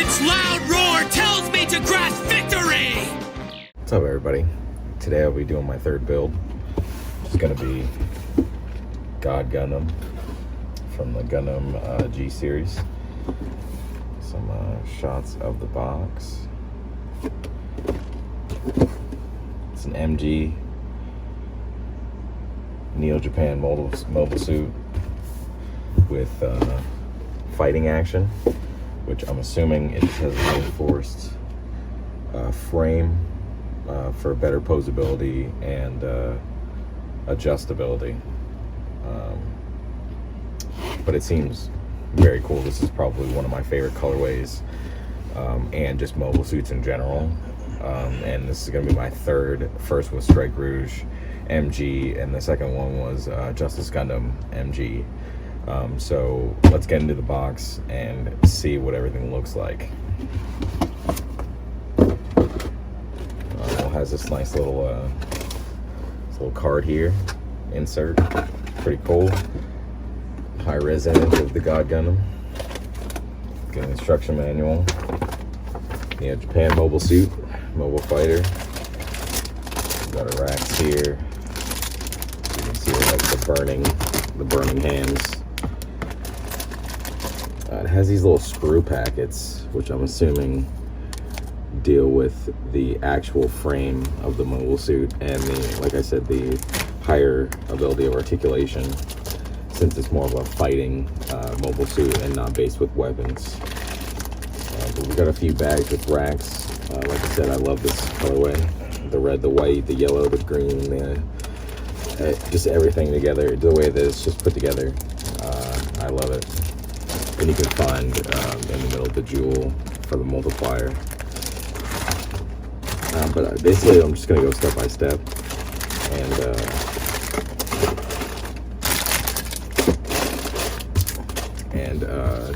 Its loud roar tells me to grasp victory! What's up, everybody? Today I'll be doing my third build. It's gonna be God Gundam from the Gundam G series. Some shots of the box. It's an MG Neo Japan mobile suit with fighting action, which I'm assuming it has a reinforced frame for better posability and adjustability. But it seems very cool. This is probably one of my favorite colorways, and just mobile suits in general. And this is going to be my first was Strike Rouge MG, and the second one was Justice Gundam MG. So let's get into the box and see what everything looks like. It has this nice little card here, insert. Pretty cool. High-res image of the God Gundam. Got an instruction manual. Neo Japan mobile suit, mobile fighter. Got a racks here. You can see like the burning hands. It has these little screw packets, which I'm assuming deal with the actual frame of the mobile suit and the, like I said, the higher ability of articulation, since it's more of a fighting mobile suit and not based with weapons. But we got a few bags with racks. Like I said, I love this colorway. The red, the white, the yellow, the green, just everything together. The way that it's just put together, I love it. And you can find in the middle of the jewel for the multiplier. But basically, I'm just going to go step by step and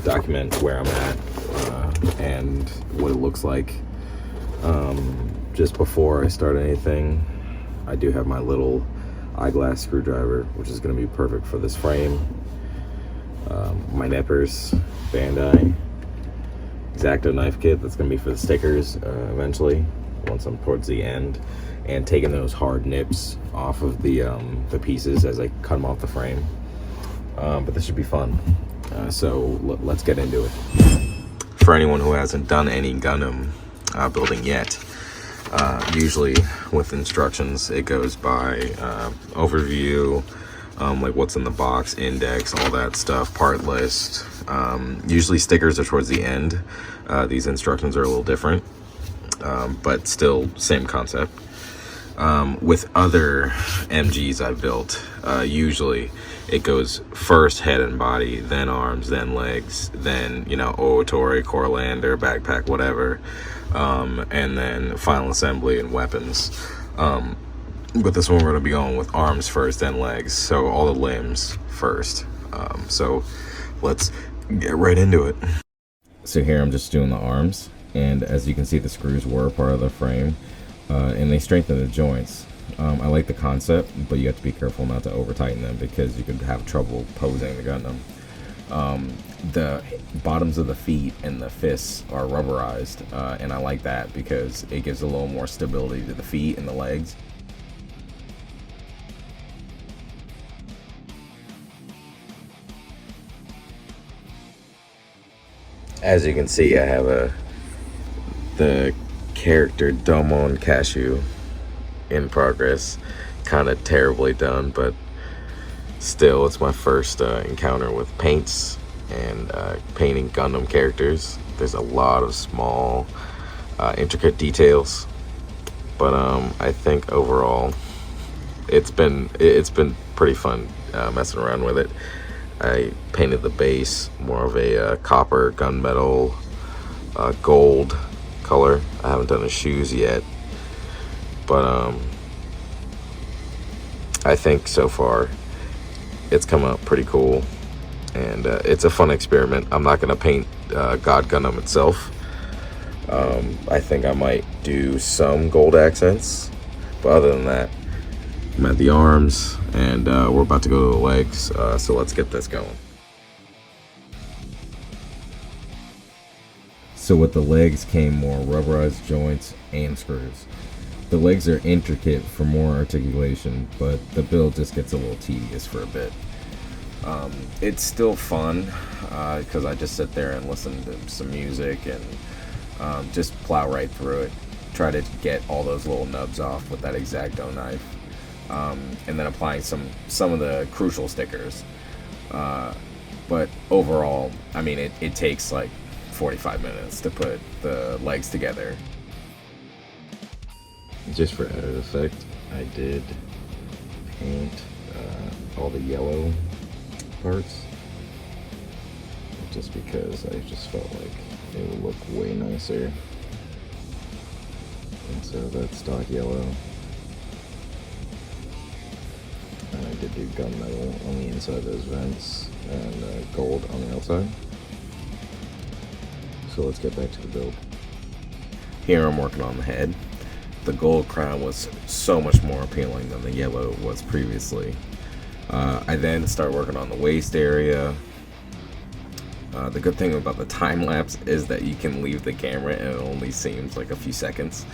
document where I'm at and what it looks like. Just before I start anything, I do have my little eyeglass screwdriver, which is going to be perfect for this frame. My nippers, Bandai, X-Acto knife kit, that's going to be for the stickers eventually, once I'm towards the end, and taking those hard nips off of the pieces as I cut them off the frame. But this should be fun. So let's get into it. For anyone who hasn't done any Gundam building yet, usually with instructions it goes by overview, like what's in the box, index, all that stuff, part list. Usually stickers are towards the end. These instructions are a little different, but still same concept. With other MGs I've built, usually it goes first head and body, then arms, then legs, then, you know, Otori, core lander, backpack, whatever, and then final assembly and weapons. But this one we're going to be going with arms first, then legs, so all the limbs first. So let's get right into it. So here I'm just doing the arms, and as you can see, the screws were part of the frame, and they strengthen the joints. I like the concept, but you have to be careful not to over tighten them because you could have trouble posing the Gundam. The bottoms of the feet and the fists are rubberized, and I like that because it gives a little more stability to the feet and the legs. As you can see, I have the character Domon Cashew in progress. Kind of terribly done, but still, it's my first encounter with paints and painting Gundam characters. There's a lot of small, intricate details, but I think overall, it's been pretty fun messing around with it. I painted the base more of a copper, gunmetal, gold color. I haven't done the shoes yet, but I think so far it's come out pretty cool, and it's a fun experiment. I'm not going to paint God Gundam itself. I think I might do some gold accents, but other than that, I'm at the arms, and we're about to go to the legs, so let's get this going. So with the legs came more rubberized joints and screws. The legs are intricate for more articulation, but the build just gets a little tedious for a bit. It's still fun because I just sit there and listen to some music and just plow right through it. Try to get all those little nubs off with that X-Acto knife, and then applying some of the crucial stickers. But overall, I mean, it takes like 45 minutes to put the legs together. Just for added effect, I did paint all the yellow parts, just because I just felt like it would look way nicer. And so that's stock yellow. And I did do gunmetal on the inside of those vents and gold on the outside. So let's get back to the build. Here I'm working on the head. The gold crown was so much more appealing than the yellow was previously. I then start working on the waist area. The good thing about the time lapse is that you can leave the camera and it only seems like a few seconds.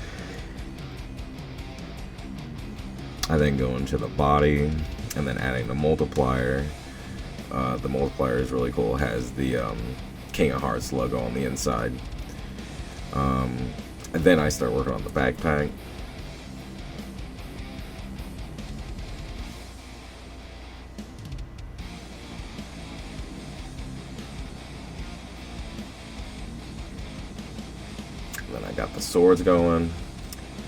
I then go into the body and then adding the multiplier. The multiplier is really cool. It has the King of Hearts logo on the inside. And then I start working on the backpack. And then I got the swords going,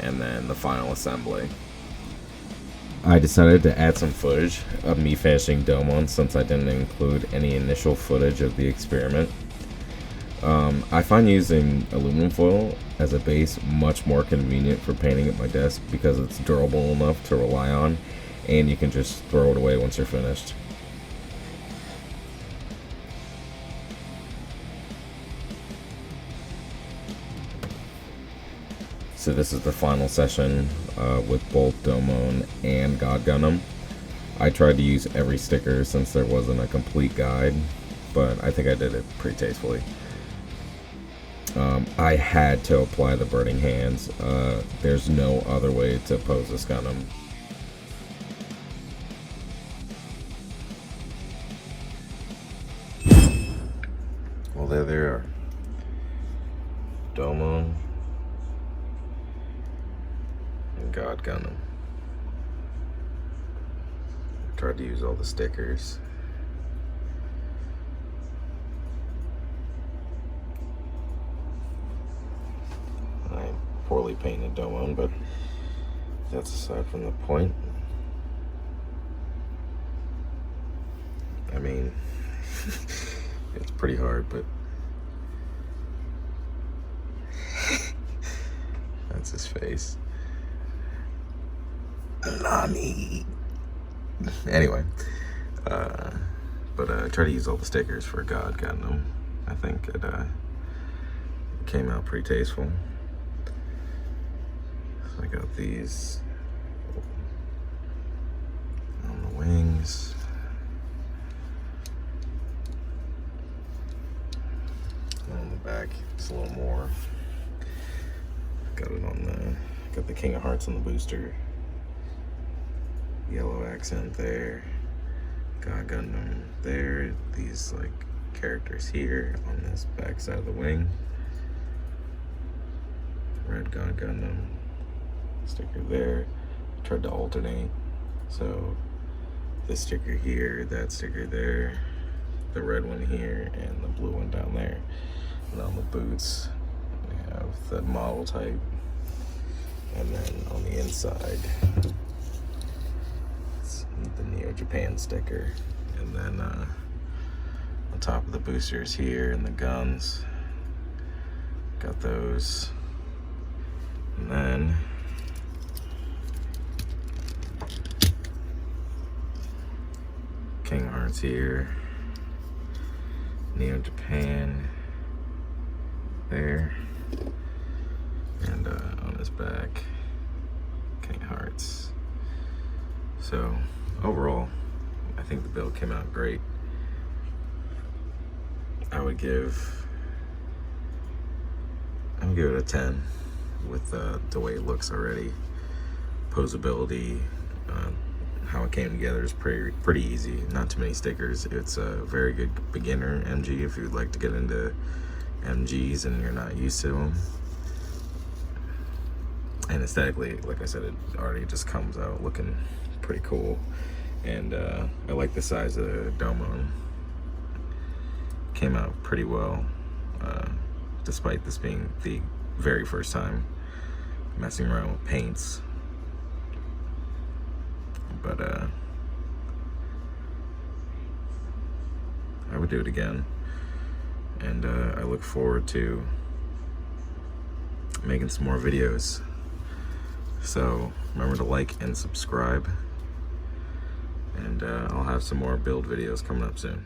and then the final assembly. I decided to add some footage of me finishing Domon since I didn't include any initial footage of the experiment. I find using aluminum foil as a base much more convenient for painting at my desk because it's durable enough to rely on, and you can just throw it away once you're finished. So this is the final session with both Domon and God Gundam. I tried to use every sticker since there wasn't a complete guide, but I think I did it pretty tastefully. I had to apply the burning hands. There's no other way to pose this Gundam. Well, there they are. Domon and God Gundam. I tried to use all the stickers. Poorly painted Domon, but that's aside from the point. I mean, it's pretty hard, but that's his face. Nani. Anyway, but I try to use all the stickers for God Gundam. I think it came out pretty tasteful. I got these on the wings. And on the back, it's a little more. Got it on got the King of Hearts on the booster. Yellow accent there. God Gundam there. These like characters here on this back side of the wing. Red God Gundam. Sticker there. Tried to alternate, so this sticker here, that sticker there, the red one here, and the blue one down there. And on the boots we have the model type, and then on the inside it's the Neo Japan sticker, and then on top of the boosters here and the guns, got those, and then King Hearts here, Neo Japan there, and on his back, King Hearts. So overall, I think the build came out great. I would give I'm gonna give it a 10 with the way it looks already. Posability, how it came together is pretty easy. Not too many stickers. It's a very good beginner MG if you'd like to get into MGs and you're not used to them. And aesthetically, like I said, it already just comes out looking pretty cool. And I like the size of the dome on them. Came out pretty well, despite this being the very first time messing around with paints. But I would do it again. And I look forward to making some more videos. So remember to like and subscribe, and I'll have some more build videos coming up soon.